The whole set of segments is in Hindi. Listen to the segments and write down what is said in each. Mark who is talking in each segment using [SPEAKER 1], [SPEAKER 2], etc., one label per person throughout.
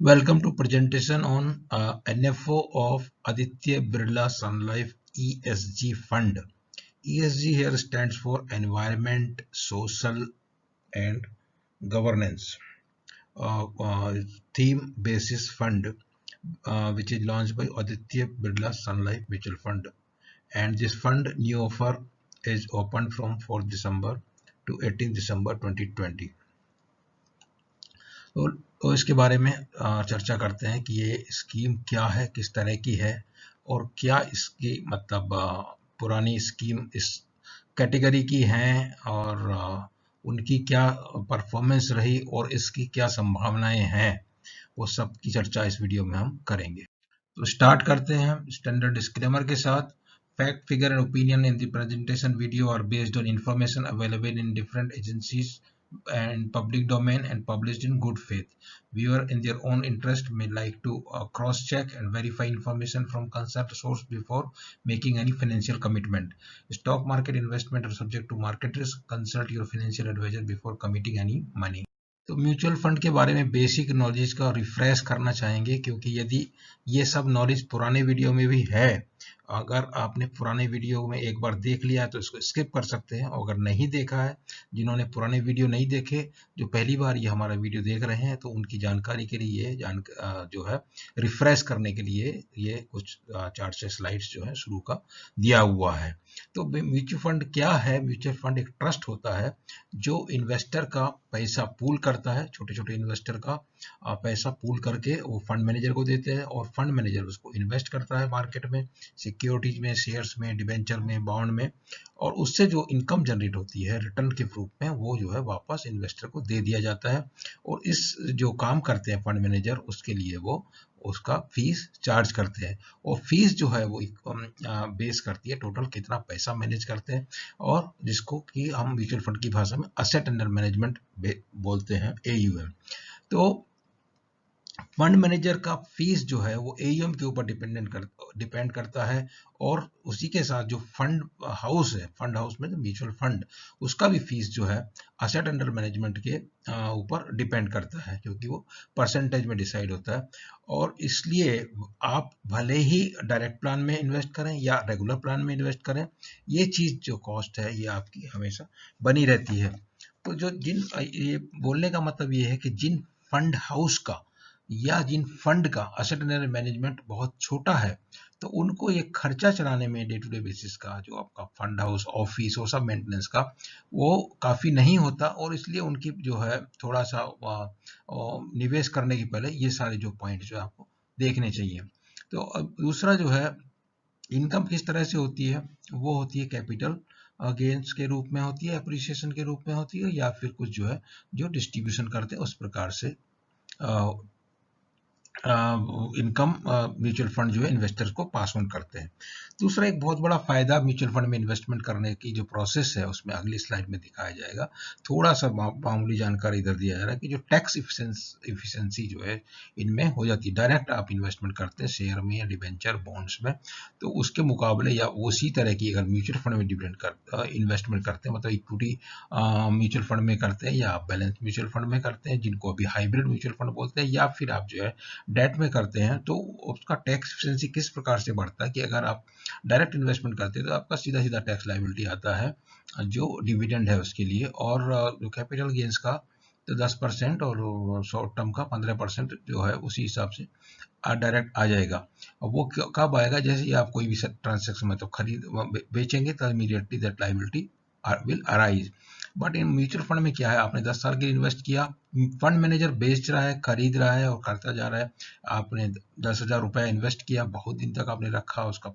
[SPEAKER 1] Welcome to presentation on NFO of Aditya Birla Sun Life ESG Fund. ESG here stands for Environment, Social and Governance. Theme basis fund which is launched by Aditya Birla Sun Life Mutual Fund. And this fund new offer is open from 4th December to 18th December 2020. तो इसके बारे में चर्चा करते हैं कि ये स्कीम क्या है, किस तरह की है और क्या इसकी मतलब पुरानी स्कीम इस कैटेगरी की हैं और उनकी क्या परफॉर्मेंस रही और इसकी क्या संभावनाएं हैं, वो सब की चर्चा इस वीडियो में हम करेंगे। तो स्टार्ट करते हैं स्टैंडर्ड डिस्क्लेमर के साथ। Fact, figure and opinion in the presentation video are based on information available in different agencies and public domain and published in good faith. Viewer in their own interest may like to cross-check and verify information from concerned source before making any financial commitment. Stock market investment are subject to market risk. Consult your financial advisor before committing any money. तो म्यूचुअल फंड के बारे में बेसिक नॉलेज का रिफ्रेश करना चाहेंगे, क्योंकि यदि ये सब नॉलेज पुराने वीडियो में भी है, अगर आपने पुराने वीडियो में एक बार देख लिया है तो इसको स्किप कर सकते हैं, और अगर नहीं देखा है, जिन्होंने पुराने वीडियो नहीं देखे, जो पहली बार ये हमारा वीडियो देख रहे हैं, तो उनकी जानकारी के लिए जो है रिफ्रेश करने के लिए ये कुछ 4 स्लाइड्स जो है शुरू का दिया हुआ है। तो म्यूचुअल फंड क्या है? म्यूचुअल फंड एक ट्रस्ट होता है जो इन्वेस्टर का पैसा पूल करता है, छोटे छोटे इन्वेस्टर का पैसा पूल करके वो फंड मैनेजर को देते हैं और फंड मैनेजर उसको इन्वेस्ट करता है मार्केट में, सिक्योरिटीज में, शेयर्स में, डिबेंचर में, बॉन्ड में, और उससे जो इनकम जनरेट होती है रिटर्न के रूप में, वो जो है वापस इन्वेस्टर को दे दिया जाता है। और इस जो काम करते हैं फंड मैनेजर, उसके लिए वो उसका फीस चार्ज करते हैं, और फीस जो है वो बेस करती है टोटल कितना पैसा मैनेज करते हैं, और जिसको कि हम म्यूचुअल फंड की भाषा में असेट अंडर मैनेजमेंट बोलते हैं, AUM। तो फंड मैनेजर का फीस जो है वो AUM के ऊपर डिपेंड करता है, और उसी के साथ जो फंड हाउस है, फंड हाउस में म्यूचुअल फंड, उसका भी फीस जो है असेट अंडर मैनेजमेंट के ऊपर डिपेंड करता है, क्योंकि वो परसेंटेज में डिसाइड होता है। और इसलिए आप भले ही डायरेक्ट प्लान में इन्वेस्ट करें या रेगुलर प्लान में इन्वेस्ट करें, ये चीज जो कॉस्ट है ये आपकी हमेशा बनी रहती है। तो ये बोलने का मतलब ये है कि जिन फंड हाउस का या जिन फंड का असेट अंडर मैनेजमेंट बहुत छोटा है, तो उनको ये खर्चा चलाने में डे टू डे बेसिस का जो आपका फंड हाउस, ऑफिस, वो सब मेंटेनेंस का वो काफ़ी नहीं होता, और इसलिए उनकी जो है थोड़ा सा निवेश करने के पहले ये सारे जो पॉइंट जो आपको देखने चाहिए। तो अब दूसरा जो है, इनकम किस तरह से होती है, वो होती है कैपिटल गेन्स के रूप में होती है, अप्रिसिएशन के रूप में होती है, या फिर कुछ जो है जो डिस्ट्रीब्यूशन करते हैं उस प्रकार से इनकम म्यूचुअल फंड जो है इन्वेस्टर्स को पास ऑन करते हैं। दूसरा एक बहुत बड़ा फायदा म्यूचुअल फंड में इन्वेस्टमेंट करने की जो प्रोसेस है, उसमें अगली स्लाइड में दिखाया जाएगा। थोड़ा सा मामूली जानकारी इधर दिया जा रहा है कि जो टैक्स इफिशिएंसी जो है इनमें हो जाती है। डायरेक्ट आप इन्वेस्टमेंट करते हैं शेयर में या डिबेंचर बॉन्ड्स में, तो उसके मुकाबले या उसी तरह की अगर म्यूचुअल फंड में इन्वेस्टमेंट करते हैं, मतलब इक्विटी म्यूचुअल फंड में करते हैं, या आप बैलेंस म्यूचुअल फंड में करते हैं, जिनको अभी हाइब्रिड म्यूचुअल फंड बोलते हैं, या फिर आप जो है डेट में करते हैं, तो उसका टैक्स एफिशिएंसी किस प्रकार से बढ़ता है कि अगर आप डायरेक्ट इन्वेस्टमेंट करते हैं तो आपका सीधा सीधा टैक्स लायबिलिटी आता है जो डिविडेंड है उसके लिए, और जो कैपिटल गेन्स का तो 10% और शॉर्ट टर्म का 15% जो है उसी हिसाब से डायरेक्ट आ जाएगा। और वो कब आएगा? जैसे ही आप कोई भी ट्रांजेक्शन में तो खरीद बेचेंगे, तो immediately that liability will arise. But in mutual fund में क्या है, आपने 10 साल के लिए इन्वेस्ट किया, फंड मैनेजर बेच रहा है, खरीद रहा है और करता जा रहा है। आपने 10,000 रुपया इन्वेस्ट किया, बहुत दिन तक आपने रखा, उसका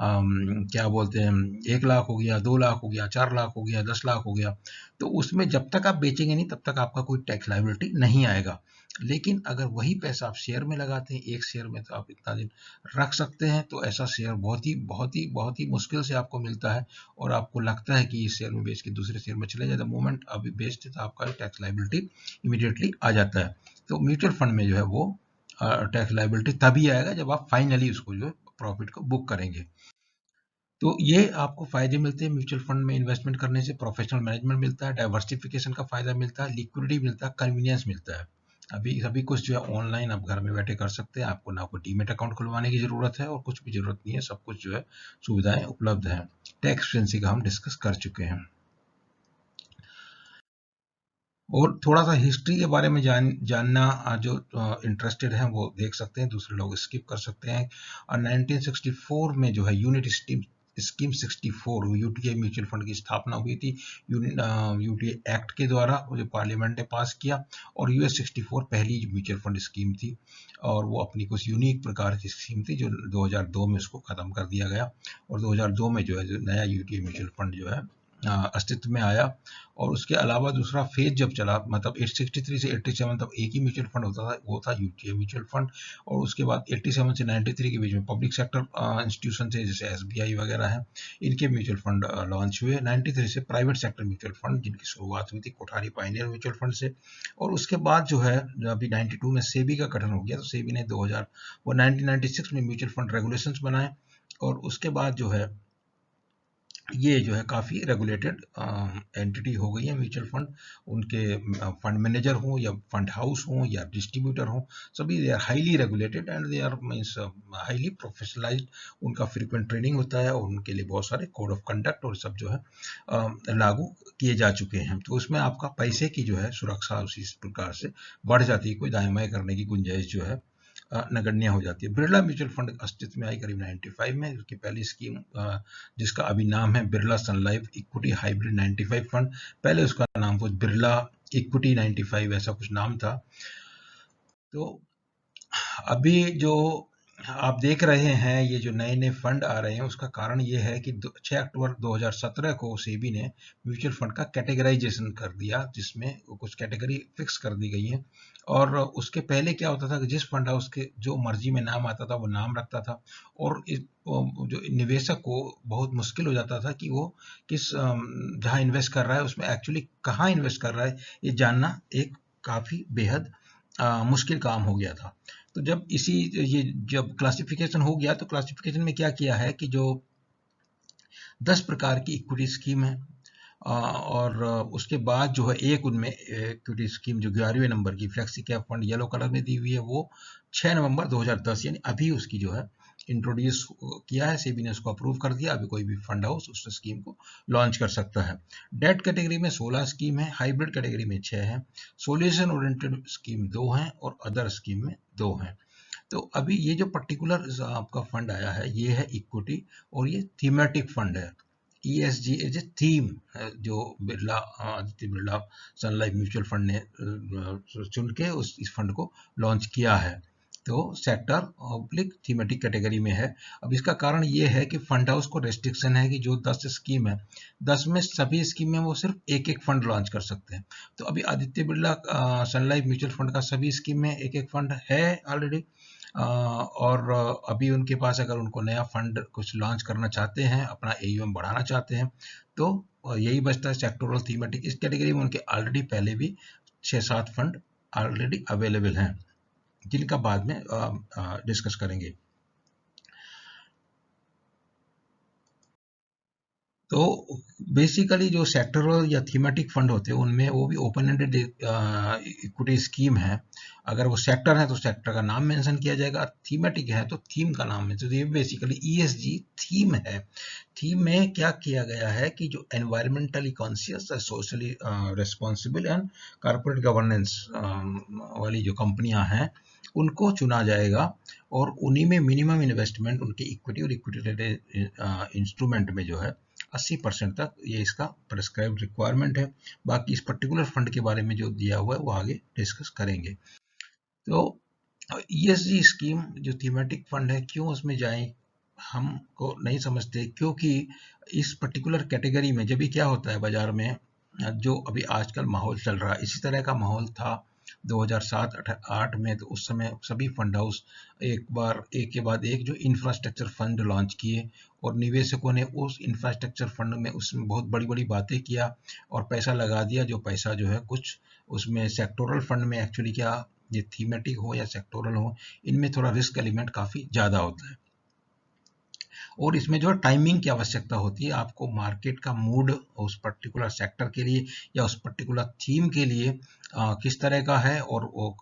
[SPEAKER 1] क्या बोलते हैं, 1 लाख हो गया, 2 लाख हो गया, 4 लाख हो गया, 10 लाख हो गया, तो उसमें जब तक आप बेचेंगे नहीं तब तक आपका कोई टैक्स लायबिलिटी नहीं आएगा। लेकिन अगर वही पैसा आप शेयर में लगाते हैं, एक शेयर में तो आप इतना दिन रख सकते हैं, तो ऐसा शेयर बहुत ही मुश्किल से आपको मिलता है, और आपको लगता है कि इस शेयर में बेच के दूसरे शेयर में चले जाए, द मोमेंट अभी बेचते तो आपका टैक्स लायबिलिटी इमीडिएटली आ जाता है। तो म्यूचुअल फंड में जो है वो टैक्स लायबिलिटी तभी आएगा जब आप फाइनली उसको जो है प्रॉफिट को बुक करेंगे। तो ये आपको फायदे मिलते हैं म्यूचुअल फंड में इन्वेस्टमेंट करने से। प्रोफेशनल मैनेजमेंट मिलता है, डाइवर्सिफिकेशन का फायदा मिलता है, लिक्विडिटी मिलता है, कन्वीनियंस मिलता है। अभी सभी कुछ जो है ऑनलाइन आप घर में बैठे कर सकते हैं। आपको ना कोई डीमेट अकाउंट खुलवाने की ज़रूरत है और कुछ भी ज़रूरत नहीं है, सब कुछ जो है सुविधाएं उपलब्ध हैं। टैक्स एफिशिएंसी का हम डिस्कस कर चुके हैं। और थोड़ा सा हिस्ट्री के बारे में जानना जो इंटरेस्टेड हैं वो देख सकते हैं, दूसरे लोग स्किप कर सकते हैं। और 1964 में जो है unit scheme 64 UTI mutual fund की स्थापना हुई थी यूटीआई एक्ट के द्वारा, जो पार्लियामेंट ने पास किया। और यूएस 64 पहली म्यूचुअल फंड स्कीम थी और वो अपनी कुछ यूनिक प्रकार की स्कीम थी जो 2002 में उसको ख़त्म कर दिया गया। और 2002 में जो है जो नया यूटीआई म्यूचुअल फंड जो है अस्तित्व में आया। और उसके अलावा दूसरा फेज जब चला, मतलब 863 से 87 तक एक ही म्यूचुअल फंड होता था, वो था यूटीआई म्यूचुअल फंड। और उसके बाद 87 से 93 के बीच में पब्लिक सेक्टर इंस्टीट्यूशन थे जैसे एसबीआई वगैरह हैं, इनके म्यूचुअल फंड लॉन्च हुए। 93 से प्राइवेट सेक्टर म्यूचुअल फंड जिनकी शुरुआत हुई थी कोठारी पायनियर म्यूचुअल फंड से। और उसके बाद जो है अभी 92 में सेबी का गठन हो गया, तो सेबी ने 1996 में म्यूचुअल फंड रेगुलेशंस बनाए। और उसके बाद जो है ये जो है काफ़ी रेगुलेटेड एंटिटी हो गई है म्यूचुअल फंड। उनके फंड मैनेजर हों या फंड हाउस हों या डिस्ट्रीब्यूटर हों, सभी they are highly regulated and they are means highly professionalised. उनका फ्रीक्वेंट ट्रेनिंग होता है और उनके लिए बहुत सारे कोड ऑफ कंडक्ट और सब जो है लागू किए जा चुके हैं। तो उसमें आपका पैसे की जो है सुरक्षा उसी प्रकार से बढ़ जाती है, कोई दाएं बाएं करने की गुंजाइश जो है नगण्य हो जाती है। बिरला म्यूचुअल फंड अस्तित्व में आई करीब 95 में। उसकी पहली स्कीम जिसका अभी नाम है बिरला सन लाइफ इक्विटी हाइब्रिड 95 फंड, पहले उसका नाम कुछ बिरला इक्विटी 95 ऐसा कुछ नाम था। तो अभी जो आप देख रहे हैं ये जो नए नए फंड आ रहे हैं, उसका कारण ये है कि 6 अक्टूबर 2017 को सेबी ने म्यूचुअल फंड का कैटेगराइजेशन कर दिया, जिसमें कुछ कैटेगरी फिक्स कर दी गई है। और उसके पहले क्या होता था कि जिस फंड हाउस के जो मर्जी में नाम आता था वो नाम रखता था। और जो निवेशक को बहुत मुश्किल हो जाता था कि वो किस जहाँ इन्वेस्ट कर रहा है उसमें एक्चुअली कहाँ इन्वेस्ट कर रहा है ये जानना एक काफ़ी बेहद मुश्किल काम हो गया था। तो जब ये जब क्लासिफिकेशन हो गया, तो क्लासिफिकेशन में क्या किया है कि जो 10 प्रकार की इक्विटी स्कीम है और उसके बाद जो है एक उनमें इक्विटी स्कीम जो 11वें नंबर की flexi cap fund yellow colour में दी हुई है, वो 6 नवंबर 2010 यानी अभी उसकी जो है इंट्रोड्यूस किया है, सेबी ने उसको अप्रूव कर दिया। अभी कोई भी फंड हाउस उस स्कीम को लॉन्च कर सकता है। डेट कैटेगरी में 16 स्कीम है, हाइब्रिड कैटेगरी में 6 है, सोल्यूशन ओरिएंटेड स्कीम 2 हैं और अदर स्कीम में 2 हैं। तो अभी ये जो पर्टिकुलर आपका फंड आया है ये है इक्विटी और ये थीमेटिक फंड है। ESG एज ए थीम जो आदित्य बिरला सन लाइफ म्यूचुअल फंड ने चुन के इस फंड को लॉन्च किया है। तो सेक्टर ऑब्लिक थीमेटिक कैटेगरी में है। अब इसका कारण ये है कि फंड हाउस को रेस्ट्रिक्शन है कि जो 10 स्कीम है, 10 में सभी स्कीम में वो सिर्फ एक एक फंड लॉन्च कर सकते हैं। तो अभी आदित्य बिरला सन लाइफ म्यूचुअल फंड का सभी स्कीम में एक एक फंड है ऑलरेडी। और अभी उनके पास अगर उनको नया फंड कुछ लॉन्च करना चाहते हैं, अपना AUM बढ़ाना चाहते हैं, तो यही बचता है सेक्टोरल थीमेटिक। इस कैटेगरी में उनके ऑलरेडी पहले भी 6-7 फंड ऑलरेडी अवेलेबल हैं, जिनका बाद में डिस्कस करेंगे। तो बेसिकली जो सेक्टरल या थीमेटिक फंड होते हैं उनमें वो भी ओपन एंडेड इक्विटी स्कीम है। अगर वो सेक्टर है तो सेक्टर का नाम मेंशन किया जाएगा, थीमेटिक है तो थीम का नाम है। तो ये बेसिकली ESG थीम है। थीम में क्या किया गया है कि जो environmentally conscious, socially responsible and corporate governance वाली जो कंपनियां हैं उनको चुना जाएगा और उन्हीं में मिनिमम इन्वेस्टमेंट उनके इक्विटी और इक्विटी रिलेटेड इंस्ट्रूमेंट में जो है 80% तक ये इसका प्रेस्क्राइब्ड रिक्वायरमेंट है। बाकी इस पर्टिकुलर फंड के बारे में जो दिया हुआ है वो आगे डिस्कस करेंगे। तो ESG स्कीम जो थीमेटिक फंड है, क्यों उसमें जाएं हमको नहीं समझते, क्योंकि इस पर्टिकुलर कैटेगरी में जब भी क्या होता है बाजार में, जो अभी आजकल माहौल चल रहा है इसी तरह का माहौल था 2007-8 में। तो उस समय सभी फंड हाउस एक के बाद एक जो इंफ्रास्ट्रक्चर फंड लॉन्च किए और निवेशकों ने उस इंफ्रास्ट्रक्चर फंड में उसमें बहुत बड़ी बड़ी बातें किया और पैसा लगा दिया। जो पैसा जो है कुछ उसमें सेक्टोरल फंड में एक्चुअली क्या, ये थीमेटिक हो या सेक्टोरल हो, इनमें थोड़ा रिस्क एलिमेंट काफ़ी ज़्यादा होता है। और इसमें जो है टाइमिंग की आवश्यकता होती है, आपको मार्केट का मूड उस पर्टिकुलर सेक्टर के लिए या उस पर्टिकुलर थीम के लिए किस तरह का है, और वो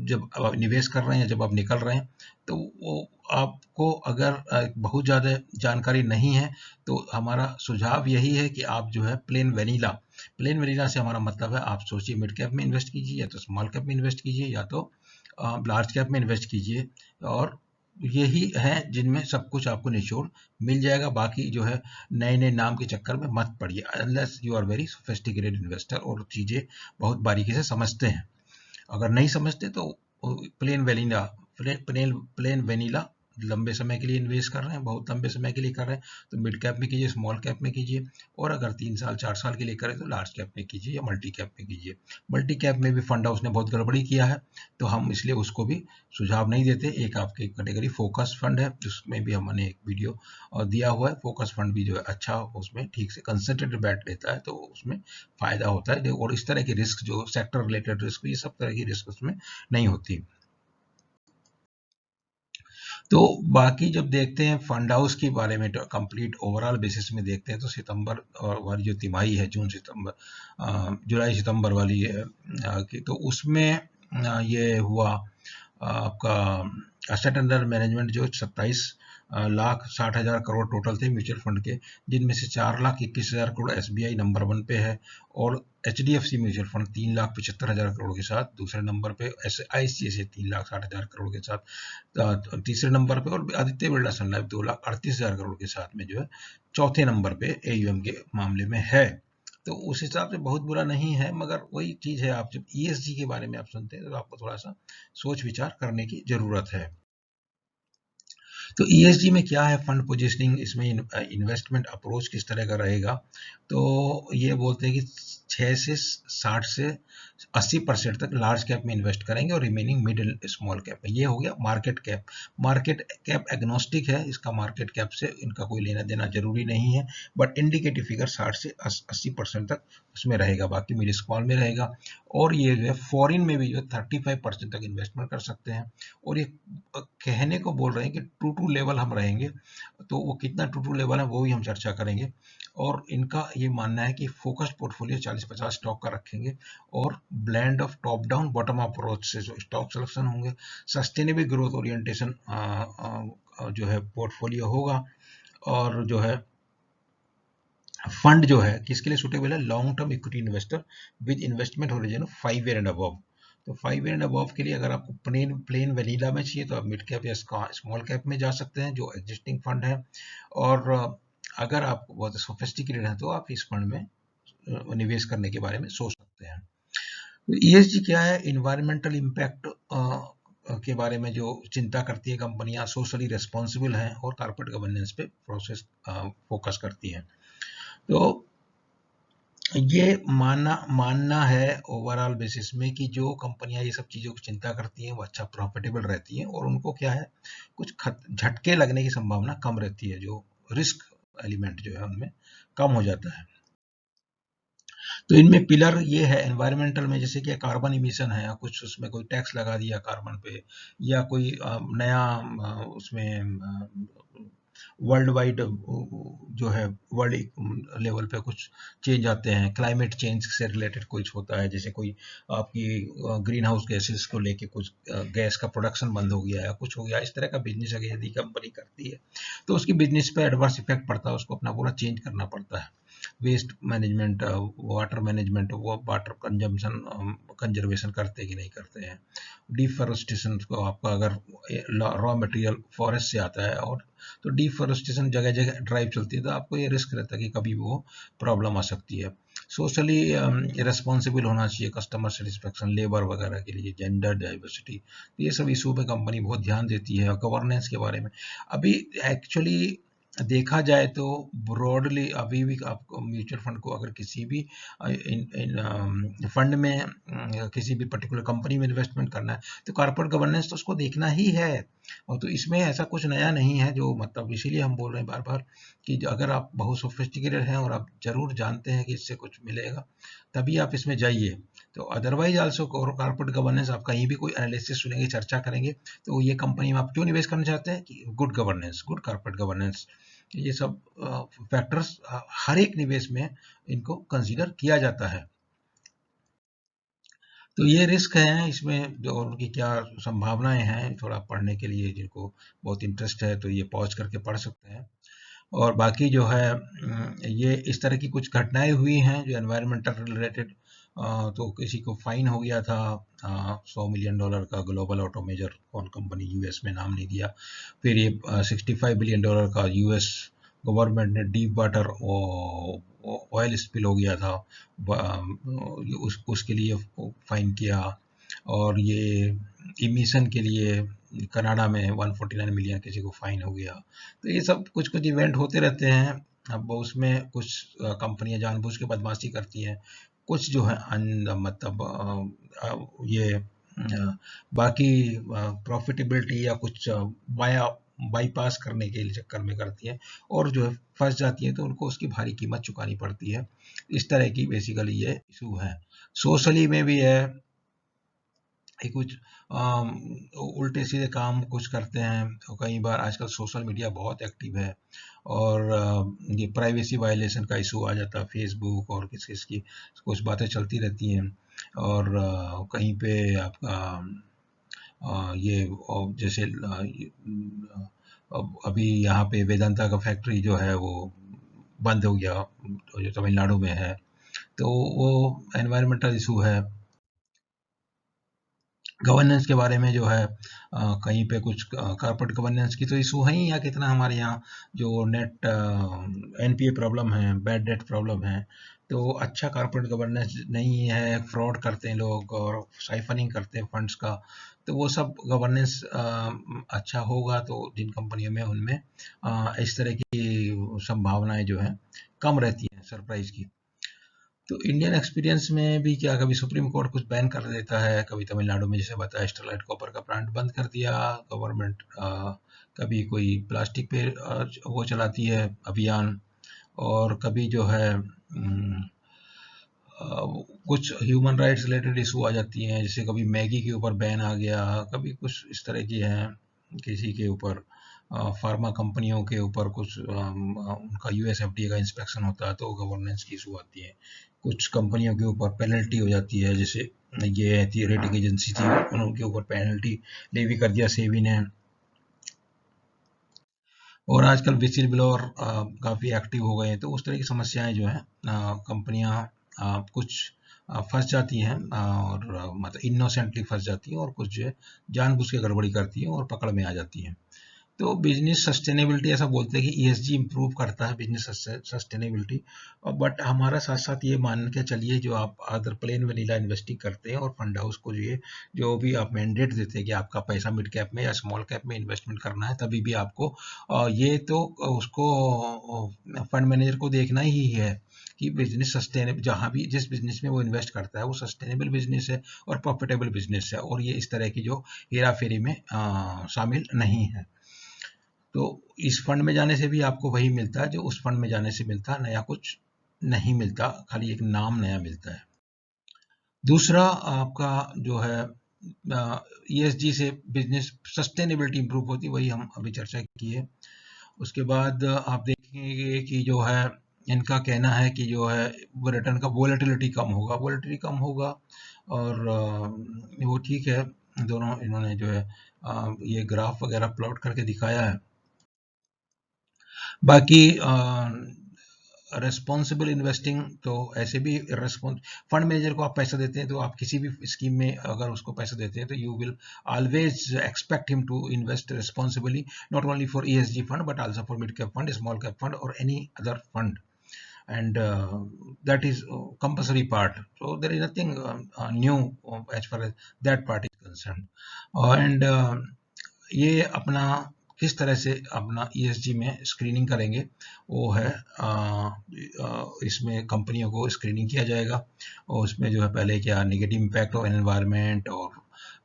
[SPEAKER 1] जब आप निवेश कर रहे हैं, जब आप निकल रहे हैं, तो वो आपको अगर बहुत ज़्यादा जानकारी नहीं है, तो हमारा सुझाव यही है कि आप जो है प्लेन वेनिला से हमारा मतलब है, आप सोचिए मिड कैप में इन्वेस्ट कीजिए, या तो स्मॉल कैप में इन्वेस्ट कीजिए, या तो लार्ज कैप में इन्वेस्ट कीजिए, और यही है जिनमें सब कुछ आपको निचोड़ मिल जाएगा। बाकी जो है नए नए नाम के चक्कर में मत पड़िए, unless you are very sophisticated investor और चीज़ें बहुत बारीकी से समझते हैं। अगर नहीं समझते तो प्लेन वेनिला प्लेन वेनिला लंबे समय के लिए इन्वेस्ट कर रहे हैं, बहुत लंबे समय के लिए कर रहे हैं, तो मिड कैप में कीजिए, स्मॉल कैप में कीजिए, और अगर 3 साल 4 साल के लिए करें तो लार्ज कैप में कीजिए या मल्टी कैप में कीजिए। मल्टी कैप में भी फंड हाउस ने बहुत गड़बड़ी किया है, तो हम इसलिए उसको भी सुझाव नहीं देते। एक आपकी कैटेगरी फोकस फंड है, जिसमें भी हमने एक वीडियो दिया हुआ है। फोकस फंड भी जो है अच्छा, उसमें ठीक से कंसंट्रेटेड बैठ लेता है, तो उसमें फायदा होता है, और इस तरह की रिस्क जो सेक्टर रिलेटेड रिस्क, ये सब तरह की रिस्क उसमें नहीं होती। तो बाकी जब देखते हैं फंड हाउस के बारे में, तो कंप्लीट ओवरऑल बेसिस में देखते हैं, तो सितंबर और वाली जो तिमाही है, जून सितंबर जुलाई सितंबर वाली है तो उसमें ये हुआ आपका एसेट अंडर मैनेजमेंट जो 27,60,000 करोड़ टोटल थे म्यूचुअल फंड के, जिनमें से 4,21,000 करोड़ एसबीआई नंबर 1 पे है, और एचडीएफसी म्यूचुअल फंड 3,75,000 करोड़ के साथ दूसरे नंबर पे, आईसीआईसीआई 3,60,000 करोड़ के साथ तीसरे नंबर पे, और आदित्य बिरला सन लाइफ 2,38,000 करोड़ के साथ में जो है चौथे नंबर पे एयूएम के मामले में है। तो उस हिसाब से बहुत बुरा नहीं है, मगर वही चीज है, आप जब ईएसजी के बारे में आप सुनते हैं तो आपको थोड़ा सा सोच विचार करने की जरूरत है। तो ईएसजी में क्या है, फंड पोजीशनिंग, इसमें इन्वेस्टमेंट अप्रोच किस तरह का रहेगा, तो ये बोलते हैं कि 6 से 60 से 80% तक लार्ज कैप में इन्वेस्ट करेंगे, और रिमेनिंग मिडिल स्मॉल कैप में। ये हो गया मार्केट कैप एग्नोस्टिक है, इसका मार्केट कैप से इनका कोई लेना देना जरूरी नहीं है, बट इंडिकेटिव फिगर 60 से 80% तक उसमें रहेगा, बाकी मिड स्मॉल में रहेगा। और ये जो है फॉरिन में भी जो 35% तक इन्वेस्टमेंट कर सकते हैं, और ये कहने को बोल रहे हैं कि टू लेवल हम रहेंगे, तो वो कितना टू लेवल है वो भी हम चर्चा करेंगे। और इनका ये मानना है कि फोकस पोर्टफोलियो 40-50 स्टॉक का रखेंगे, और blend of top down bottom approach से जो स्टॉक सिलेक्शन होंगे, सस्टेनेबल ग्रोथ ओरिएंटेशन जो है पोर्टफोलियो होगा, और जो है फंड जो है किसके लिए सुटेबल है, long term equity investor with investment horizon 5 year and above. तो 5 ईयर एंड अबव के लिए अगर आपको प्लेन वेनिला में चाहिए, तो आप मिड कैप या स्मॉल कैप में जा सकते हैं, जो एग्जिस्टिंग फंड है। और अगर आप बहुत सोफिस्टिकेटेड हैं, तो आप इस फंड में निवेश करने के बारे में सोच सकते हैं। तो ईएसजी क्या है, इन्वायरमेंटल इम्पैक्ट के बारे में जो चिंता करती है कंपनियां, सोशली रेस्पॉन्सिबल हैं, और कॉर्पोरेट गवर्नेंस पे प्रोसेस फोकस करती हैं। तो ये मानना है ओवरऑल बेसिस में कि जो कंपनियां ये सब चीज़ों की चिंता करती हैं, वो अच्छा प्रॉफिटेबल रहती हैं, और उनको क्या है, कुछ झटके लगने की संभावना कम रहती है, जो रिस्क एलिमेंट जो है उनमें कम हो जाता है। तो इनमें पिलर ये है एनवायरमेंटल में, जैसे कि कार्बन इमिशन है, कुछ उसमें कोई टैक्स लगा दिया कार्बन पे, या कोई नया उसमें वर्ल्ड वाइड जो है वर्ल्ड लेवल पे कुछ चेंज आते हैं, क्लाइमेट चेंज से रिलेटेड कुछ होता है, जैसे कोई आपकी ग्रीन हाउस गैसेस को लेके कुछ गैस का प्रोडक्शन बंद हो गया, या कुछ हो गया, इस तरह का बिजनेस अगर यदि कंपनी करती है, तो उसकी बिजनेस पे एडवर्स इफेक्ट पड़ता है, उसको अपना पूरा चेंज करना पड़ता है। वेस्ट मैनेजमेंट, वाटर मैनेजमेंट, वो वाटर कंजम्पशन कंजर्वेशन करते कि नहीं करते हैं, डिफॉरेस्टेशन को आपका अगर रॉ मटेरियल फॉरेस्ट से आता है, और तो डिफॉरेस्टेशन जगह जगह ड्राइव चलती है, तो आपको ये रिस्क रहता है कि कभी वो प्रॉब्लम आ सकती है। सोशली रिस्पॉन्सिबल होना चाहिए, कस्टमर सेटिस्फेक्शन, लेबर वगैरह के लिए, जेंडर डाइवर्सिटी, तो ये सब इशू पे कंपनी बहुत ध्यान देती है। और गवर्नेंस के बारे में अभी एक्चुअली देखा जाए तो ब्रॉडली अभी भी आपको म्यूचुअल फंड को अगर किसी भी इन फंड में किसी भी पर्टिकुलर कंपनी में इन्वेस्टमेंट करना है, तो कॉर्पोरेट गवर्नेंस तो उसको देखना ही है। और तो इसमें ऐसा कुछ नया नहीं है, जो मतलब इसीलिए हम बोल रहे हैं बार बार कि अगर आप बहुत सोफिस्टिकेटेड हैं और आप जरूर जानते हैं कि इससे कुछ मिलेगा, तभी आप इसमें जाइए। तो अदरवाइज आल्सो कॉर्पोरेट गवर्नेंस, आप कहीं भी कोई एनालिसिस सुनेंगे, चर्चा करेंगे, तो ये कंपनी में आप क्यों निवेश करना चाहते हैं कि good governance, good corporate governance, ये सब फैक्टर्स हर एक निवेश में इनको कंसीडर किया जाता है। तो ये रिस्क है इसमें, जो उनकी क्या संभावनाएं हैं, थोड़ा पढ़ने के लिए जिनको बहुत इंटरेस्ट है तो ये पॉज करके पढ़ सकते हैं। और बाकी जो है ये इस तरह की कुछ घटनाएं हुई हैं जो एनवायरमेंटल रिलेटेड। तो किसी को फाइन हो गया था $100 मिलियन का, ग्लोबल ऑटो मेजर कौन कंपनी, यूएस में, नाम नहीं दिया। फिर ये $65 बिलियन का यूएस गवर्नमेंट ने डीप वाटर ऑयल स्पिल हो गया था, उसके लिए फाइन किया। और ये इमिशन के लिए कनाडा में 149 मिलियन किसी को फाइन हो गया। तो ये सब कुछ कुछ इवेंट होते रहते हैं। अब उसमें कुछ कंपनियां जानबूझ के बदमाशी करती हैं, कुछ जो है मतलब ये बाकी प्रॉफिटेबिलिटी या कुछ बाईपास करने के चक्कर में करती हैं, और जो है फंस जाती है तो उनको उसकी भारी कीमत चुकानी पड़ती है। इस तरह की बेसिकली ये इशू है। सोशली में भी है कि कुछ उल्टे सीधे काम कुछ करते हैं। तो कई बार आजकल सोशल मीडिया बहुत एक्टिव है, और ये प्राइवेसी वायलेशन का इशू आ जाता है, फेसबुक और किस किस की कुछ बातें चलती रहती हैं। और कहीं पे आपका ये जैसे अभी यहाँ पे वेदांता का फैक्ट्री जो है वो बंद हो गया, जो तमिलनाडु में है, तो वो एनवायरमेंटल इशू है। गवर्नेंस के बारे में जो है कहीं पे कुछ कॉर्पोरेट गवर्नेंस की तो इशू है ही, या कितना हमारे यहाँ जो नेट एनपीए प्रॉब्लम है, बैड डेट प्रॉब्लम है, तो अच्छा कॉर्पोरेट गवर्नेंस नहीं है, फ्रॉड करते हैं लोग और साइफनिंग करते हैं फंड्स का। तो वो सब गवर्नेंस अच्छा होगा तो जिन कंपनियों में, उनमें इस तरह की संभावनाएं जो है कम रहती हैं सरप्राइज की। तो इंडियन एक्सपीरियंस में भी क्या, कभी सुप्रीम कोर्ट कुछ बैन कर देता है, कभी तमिलनाडु में जैसे बताया स्टरलाइट कॉपर का प्लांट बंद कर दिया गवर्नमेंट, कभी कोई प्लास्टिक पे वो चलाती है अभियान, और कभी जो है कुछ ह्यूमन राइट्स रिलेटेड इशू आ जाती हैं, जैसे कभी मैगी के ऊपर बैन आ गया, कभी कुछ इस तरह की हैं, किसी के ऊपर फार्मा कंपनियों के ऊपर कुछ उनका यूएसएफडीए का इंस्पेक्शन होता है तो गवर्नेंस की इशू आती है, कुछ कंपनियों के ऊपर पेनल्टी हो जाती है, जैसे ये थी रेटिंग एजेंसी थी, उनके ऊपर पेनल्टी लेवी कर दिया सेबी ने। और आजकल विसिल ब्लोअर काफ़ी एक्टिव हो गए हैं, तो उस तरह की समस्याएं जो है कंपनियां कुछ फंस जाती हैं, और मतलब इनोसेंटली फंस जाती हैं, और कुछ जो है जानबूझ के गड़बड़ी करती हैं और पकड़ में आ जाती हैं। तो बिजनेस सस्टेनेबिलिटी, ऐसा बोलते हैं कि ईएसजी इंप्रूव करता है बिजनेस सस्टेनेबिलिटी, बट हमारा साथ साथ ये मान के चलिए, जो आप अगर प्लेन वनीला इन्वेस्टिंग करते हैं और फंड हाउस को जो भी आप मैंडेट देते हैं कि आपका पैसा मिड कैप में या स्मॉल कैप में इन्वेस्टमेंट करना है, तभी भी आपको ये तो उसको फंड मैनेजर को देखना ही है कि बिजनेस सस्टेनेबल, जहाँ भी जिस बिजनेस में वो इन्वेस्ट करता है वो सस्टेनेबल बिजनेस है और प्रॉफिटेबल बिजनेस है, और ये इस तरह की जो हेरा फेरी में शामिल नहीं है। तो इस फंड में जाने से भी आपको वही मिलता है जो उस फंड में जाने से मिलता है, नया कुछ नहीं मिलता, खाली एक नाम नया मिलता है। दूसरा आपका जो है ईएसजी से बिजनेस सस्टेनेबिलिटी इंप्रूव होती है, वही हम अभी चर्चा की है। उसके बाद आप देखेंगे कि जो है इनका कहना है कि जो है वो रिटर्न का वोलेटिलिटी कम होगा, और वो ठीक है। दोनों इन्होंने जो है ये ग्राफ वगैरह प्लॉट करके दिखाया है। बाकी रेस्पॉन्सिबल इन्वेस्टिंग तो ऐसे भी फंड मैनेजर को आप पैसा देते हैं, तो आप किसी भी स्कीम में अगर उसको पैसा देते हैं तो you will always expect him to invest responsibly, not only for ESG fund but also for mid cap fund, small cap fund और any other fund, and that is compulsory part, so there is nothing new as far as that part is concerned. And ये अपना किस तरह से अपना ईएसजी में स्क्रीनिंग करेंगे, वो है इसमें कंपनियों को स्क्रीनिंग किया जाएगा, और उसमें जो है पहले क्या नेगेटिव इम्पैक्ट ऑफ एनवायरनमेंट और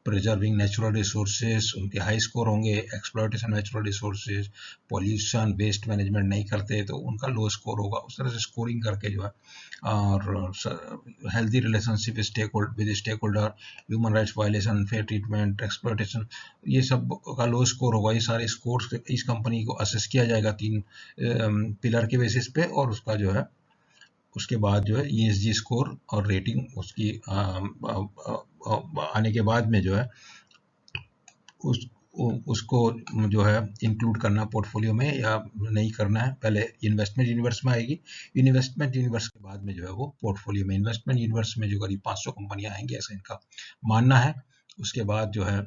[SPEAKER 1] प्रिजर्विंग नेचुरल रिसोर्सेज, उनके हाई स्कोर होंगे। Exploitation natural resources, pollution, waste management नहीं करते तो उनका लो स्कोर होगा। उस तरह से स्कोरिंग करके जो है, और healthy relationship with stakeholder, human rights violation, fair treatment, exploitation, ये सब का लो स्कोर होगा। ये सारे स्कोर इस कंपनी को असेस किया जाएगा 3 पिलर के बेसिस पे, और उसका जो है उसके बाद जो है ESG स्कोर और रेटिंग उसकी आने के बाद में जो है उसको जो है इंक्लूड करना पोर्टफोलियो में या नहीं करना है। पहले इन्वेस्टमेंट यूनिवर्स में आएगी, इन्वेस्टमेंट यूनिवर्स के बाद में जो है वो पोर्टफोलियो में, इन्वेस्टमेंट यूनिवर्स में जो करीब 500 कंपनियां आएंगी ऐसा इनका मानना है। उसके बाद जो है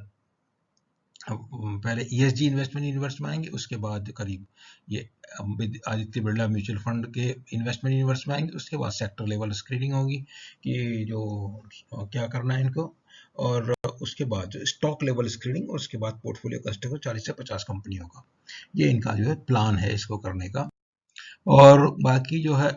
[SPEAKER 1] पहले ESG इन्वेस्टमेंट यूनिवर्स में आएंगे, उसके बाद करीब ये आदित्य बिरला म्यूचुअल फंड के इन्वेस्टमेंट यूनिवर्स में आएंगे। उसके बाद सेक्टर लेवल स्क्रीनिंग होगी कि जो क्या करना है इनको, और उसके बाद जो स्टॉक लेवल स्क्रीनिंग, और उसके बाद पोर्टफोलियो कस्टमर 40 से 50 कंपनियों का, ये इनका जो है प्लान है इसको करने का। और बाकी जो है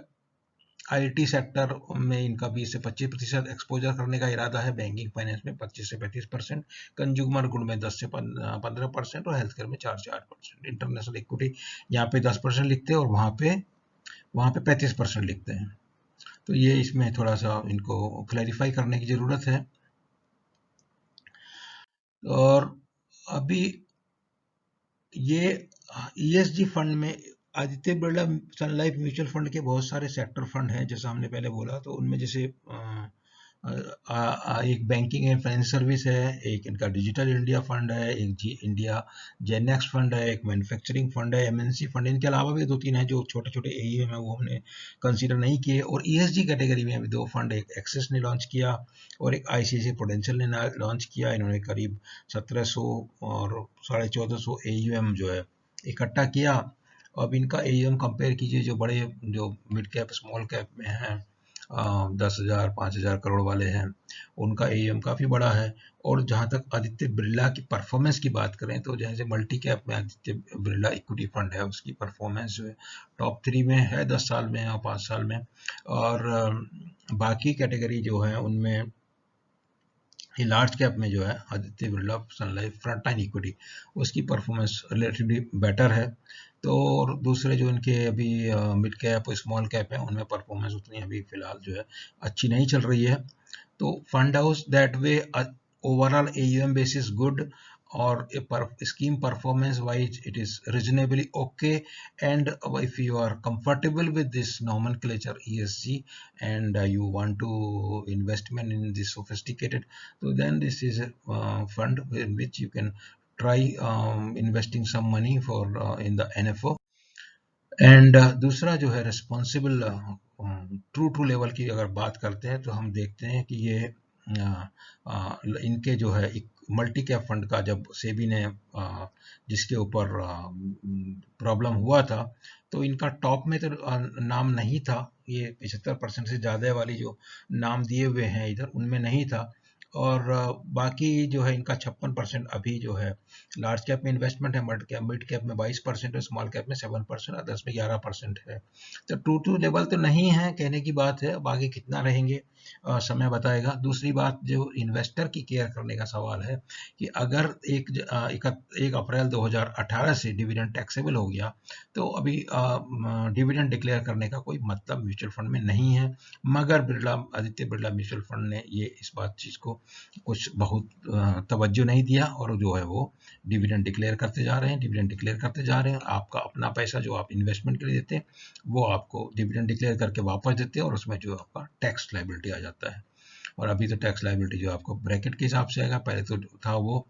[SPEAKER 1] IT सेक्टर में इनका 20 से 25% एक्सपोजर करने का इरादा है, बैंकिंग फाइनेंस में 25 से 35%, कंज्यूमर गुड में 10 से 15%, और हेल्थ केयर में 4 से 8%। इंटरनेशनल इक्विटी यहाँ पे 10% लिखते हैं और वहाँ पे 35% लिखते हैं। तो ये इसमें थोड़ा सा इनको क्लैरिफाई करने की जरूरत है। और अभी ये ESG फंड में आदित्य बिरला सन लाइफ म्यूचुअल फंड के बहुत सारे सेक्टर फंड हैं, जैसा हमने पहले बोला। तो उनमें जैसे एक बैंकिंग एंड फाइनेंस सर्विस है, एक इनका डिजिटल इंडिया फंड है, एक इंडिया जेनेक्स फंड है, एक मैन्युफैक्चरिंग फंड है, MNC फंड। इनके अलावा भी 2-3 हैं जो छोटे छोटे AUM है, वो हमने कंसीडर नहीं किए। और ESG कैटेगरी में अभी 2 फंड, एक एक्सिस ने लॉन्च किया और एक ICICI प्रूडेंशियल ने लॉन्च किया। इन्होंने करीब 1700 और 1450 AUM जो है इकट्ठा किया। अब इनका AUM कंपेयर कीजिए जो बड़े, जो मिड कैप स्मॉल कैप में हैं, 10,000 5,000 करोड़ वाले हैं, उनका AUM काफ़ी बड़ा है। और जहाँ तक आदित्य बिरला की परफॉर्मेंस की बात करें तो जैसे मल्टी कैप में आदित्य बिरला इक्विटी फंड है, उसकी परफॉर्मेंस जो है टॉप 3 में है 10 साल में और 5 साल में। और बाकी कैटेगरी जो है उनमें ये लार्ज कैप में जो है आदित्य बिरला सन लाइफ फ्रंट लाइन इक्विटी, उसकी परफॉर्मेंस रिलेटिवली बेटर है। तो और दूसरे जो इनके अभी मिड कैप और स्मॉल कैप है, उनमें परफॉर्मेंस उतनी अभी फिलहाल जो है अच्छी नहीं चल रही है। तो fund house that way overall AUM basis good, और scheme performance wise it is reasonably okay. And if you are comfortable with this nomenclature ESG, and you want to investment in this sophisticated, so then this is a fund in which you can try investing some money for in the NFO. And दूसरा जो है रिस्पॉन्सिबल ट्रू लेवल की अगर बात करते हैं तो हम देखते हैं कि ये इनके जो है मल्टी कैप फंड का जब सेबी ने जिसके ऊपर प्रॉब्लम हुआ था, तो इनका टॉप में तो नाम नहीं था। ये 75% से ज़्यादा वाली जो नाम दिए हुए हैं इधर, उनमें नहीं था। और बाकी जो है इनका 56% अभी जो है लार्ज कैप में इन्वेस्टमेंट है, मिड कैप में 22% है, स्मॉल कैप में 7%, अदर्स में 11% है। तो ट्रू लेवल तो नहीं है, कहने की बात है। बाकी कितना रहेंगे समय बताएगा। दूसरी बात, जो इन्वेस्टर की केयर करने का सवाल है कि अगर 1 अप्रैल 2018 से डिविडेंड टैक्सेबल हो गया, तो अभी डिविडेंड डिक्लेयर करने का कोई मतलब म्यूचुअल फंड में नहीं है। मगर आदित्य बिरला म्यूचुअल फंड ने ये इस बात चीज को कुछ बहुत तवज्जो नहीं दिया, और जो है वो डिविडेंड डिक्लेयर करते जा रहे हैं, डिविडेंड डिक्लेयर करते जा रहे हैं। आपका अपना पैसा जो आप इन्वेस्टमेंट के लिए देते हैं, वो आपको डिविडेंड डिक्लेयर करके वापस देते हैं, और उसमें जो आपका टैक्स लायबिलिटी आ जाता है। और अभी तो टैक्स लायबिलिटी जो आपको ब्रैकेट के हिसाब से आएगा, पहले तो था वो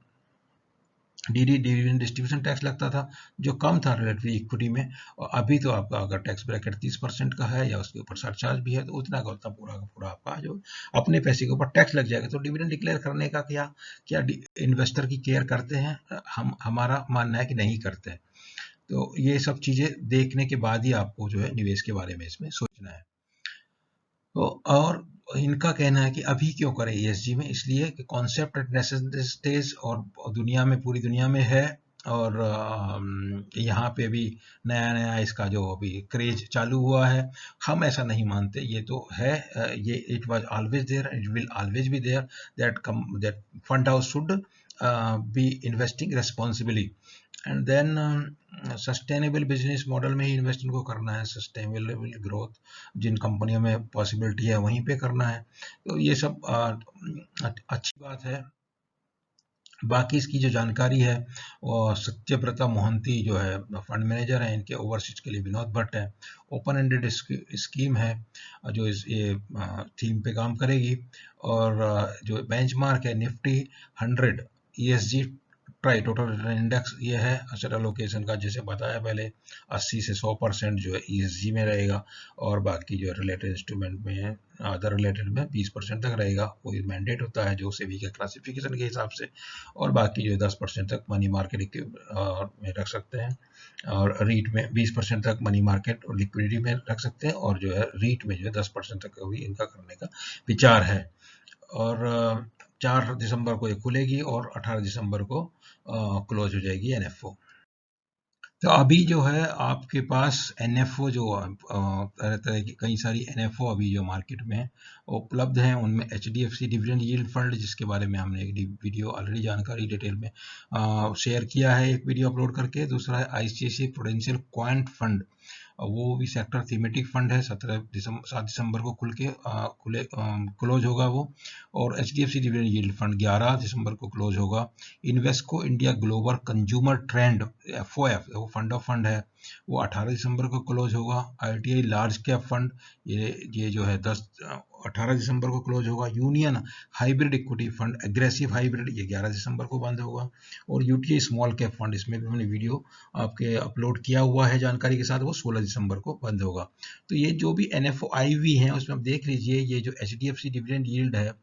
[SPEAKER 1] डिविडेंड डिस्ट्रीब्यूशन टैक्स लगता था, जो कम था रिलेटिव इक्विटी में। और अभी तो आपका अगर टैक्स ब्रैकेट 30% का है या उसके ऊपर सरचार्ज भी है, तो उतना का उतना पूरा का पूरा आपका जो अपने पैसे के ऊपर टैक्स लग जाएगा। तो डिविडेंड डिक्लेयर करने का क्या इन्वेस्टर की केयर करते हैं? हमारा मानना है कि नहीं करते हैं। तो ये सब चीजें देखने के बाद ही आपको जो है निवेश के बारे में इसमें सोचना है। तो और इनका कहना है कि अभी क्यों करें ESG में, इसलिए कि कॉन्सेप्ट एट नेसेसरी स्टेज और दुनिया में, पूरी दुनिया में है, और यहाँ पे भी नया नया इसका जो अभी क्रेज चालू हुआ है। हम ऐसा नहीं मानते, ये तो है, ये it was always there, it will always be there, that fund house should be investing responsibly and then sustainable business model में ही इन्वेस्ट इनको करना है। सस्टेनेबल ग्रोथ जिन कंपनियों में पॉसिबिलिटी है वहीं पे करना है। तो ये सब अच्छी बात है। बाकी इसकी जो जानकारी है वो सत्यव्रता मोहंती जो है फंड मैनेजर है, इनके ओवरसीज के लिए विनोद भट्ट है। ओपन एंडेड स्कीम है जो इस ये थीम पे काम करेगी। और जो बेंचमार्क है Nifty 100 ESG try total return index ये है असेट एलोकेशन का, जैसे बताया पहले 80 से 100% जो है ESG में रहेगा, और बाकी जो रिलेटेड इंस्ट्रूमेंट में है अदर रिलेटेड में 20% तक रहेगा। कोई मैंडेट होता है जो सेबी के क्लासिफिकेशन के हिसाब से, और बाकी जो 10% तक मनी मार्केट में रख सकते हैं, और रीट में 20% तक मनी मार्केट और लिक्विडिटी में रख सकते हैं, और जो है रीट में जो है 10% तक भी इनका करने का विचार है। और 4 दिसंबर को ये खुलेगी और 18 दिसंबर को क्लोज हो जाएगी NFO। तो अभी जो है आपके पास NFO जो तरह तरह की कई सारी NFO अभी जो मार्केट में उपलब्ध हैं, उनमें HDFC डिविडेंड यील्ड फंड, जिसके बारे में हमने एक वीडियो ऑलरेडी जानकारी डिटेल में शेयर किया है, एक वीडियो अपलोड करके। दूसरा है ICICI प्रूडेंशियल क्वांट फंड, वो भी सेक्टर थीमेटिक फंड है। 7 दिसंबर को क्लोज होगा वो। और HDFC डिविडेंड यील्ड फंड 11 दिसंबर को क्लोज होगा। Invesco India global consumer trend FOF वो फंड ऑफ फंड है, वो 18 दिसंबर को क्लोज होगा। ITI लार्ज कैप फंड ये जो है 18 दिसंबर को क्लोज होगा। Union hybrid equity fund aggressive hybrid ये 11 दिसंबर को बंद होगा। और UTI स्मॉल कैप फंड, इसमें भी हमने वीडियो आपके अपलोड किया हुआ है जानकारी के साथ, वो 16 दिसंबर को बंद होगा। तो ये जो भी NFO IV हैं उसमें आप देख लीजिए, ये जो HDFC डिविडेंड यील्ड है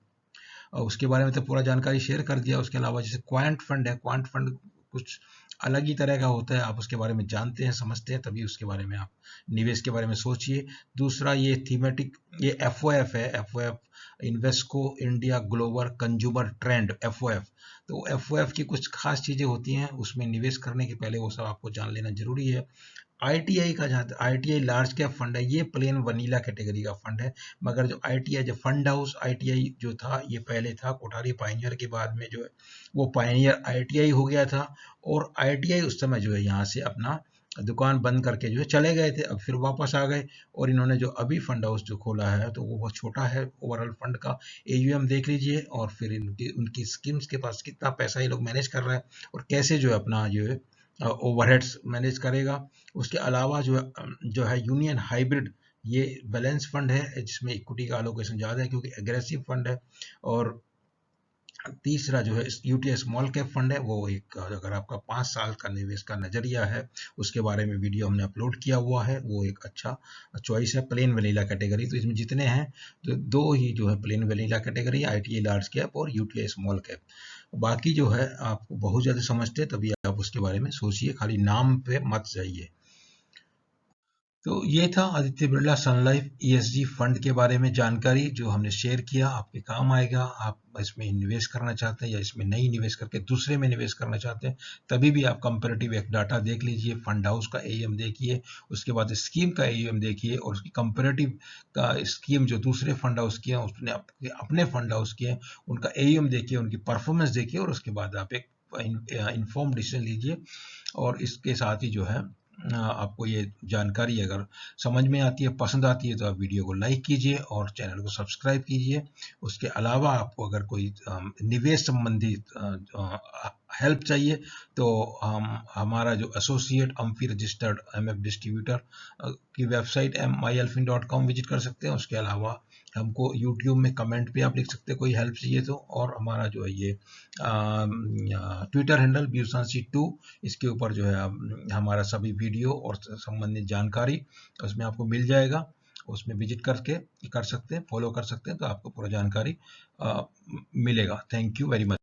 [SPEAKER 1] उसके बारे में तो पूरा जानकारी शेयर कर दिया। उसके अलावा जैसे क्वांट फंड है, क्वांट फंड कुछ अलग ही तरह का होता है, आप उसके बारे में जानते हैं समझते हैं तभी उसके बारे में आप निवेश के बारे में सोचिए। दूसरा ये थीमेटिक ये FOF है, FOF Invesco India global consumer trend FOF। तो FOF की कुछ खास चीजें होती हैं, उसमें निवेश करने के पहले वो सब आपको जान लेना जरूरी है। ITI का जहाँ ITI लार्ज कैप फंड है, ये प्लेन वनीला कैटेगरी का फंड है। मगर जो ITI जो फंड हाउस ITI जो था, ये पहले था कोठारी पायनियर के बाद में जो है वो पायनियर ITI हो गया था। और ITI उस समय जो है यहाँ से अपना दुकान बंद करके जो है चले गए थे, अब फिर वापस आ गए। और इन्होंने जो अभी फंड हाउस जो खोला है तो वो बहुत छोटा है। ओवरऑल फंड का AUM देख लीजिए, और फिर उनकी स्कीम्स के पास कितना पैसा ये लोग मैनेज कर रहे हैं और कैसे जो है अपना जो है ओवरहेड्स मैनेज करेगा। उसके अलावा जो है यूनियन हाइब्रिड ये बैलेंस फंड है, जिसमें इक्विटी का एलोकेशन ज़्यादा है क्योंकि एग्रेसिव फंड है। और तीसरा जो है UTI स्मॉल कैप फंड है, वो एक अगर आपका 5 साल का निवेश का नजरिया है उसके बारे में वीडियो हमने अपलोड किया हुआ है, वो एक अच्छा चॉइस है। प्लेन वनीला कैटेगरी, तो इसमें जितने हैं तो 2 ही जो है plane vanilla category, ITI large cap और UTI स्मॉल कैप। बाकी जो है आपको बहुत ज़्यादा समझते हैं तभी आप उसके बारे में सोचिए, खाली नाम पे मत जाइए। तो ये था आदित्य बिरला सन लाइफ ESG फंड के बारे में जानकारी जो हमने शेयर किया, आपके काम आएगा। आप इसमें निवेश करना चाहते हैं या इसमें नहीं निवेश करके दूसरे में निवेश करना चाहते हैं, तभी भी आप कंपैरेटिव एक डाटा देख लीजिए, फंड हाउस का AUM देखिए, उसके बाद स्कीम का AUM देखिए, और उसकी कंपैरेटिव का स्कीम जो दूसरे फंड हाउस किए हैं उसने अपने फंड हाउस किए हैं उनका AUM देखिए, उनकी परफॉर्मेंस देखिए, और उसके बाद आप एक इन्फॉर्म डिसीजन लीजिए। और इसके साथ ही जो है आपको ये जानकारी अगर समझ में आती है, पसंद आती है, तो आप वीडियो को लाइक कीजिए और चैनल को सब्सक्राइब कीजिए। उसके अलावा आपको अगर कोई निवेश संबंधी हेल्प चाहिए तो हमारा जो एसोसिएट अम्फी रजिस्टर्ड MF डिस्ट्रीब्यूटर की वेबसाइट myalfin.com विजिट कर सकते हैं। उसके अलावा हमको YouTube में कमेंट पे आप लिख सकते हैं कोई हेल्प चाहिए तो। और हमारा जो है ये ट्विटर हैंडल BUSANSI2, इसके ऊपर जो है हमारा सभी वीडियो और संबंधित जानकारी उसमें आपको मिल जाएगा, उसमें विजिट करके कर सकते हैं, फॉलो कर सकते हैं, तो आपको पूरा जानकारी मिलेगा। Thank you very much.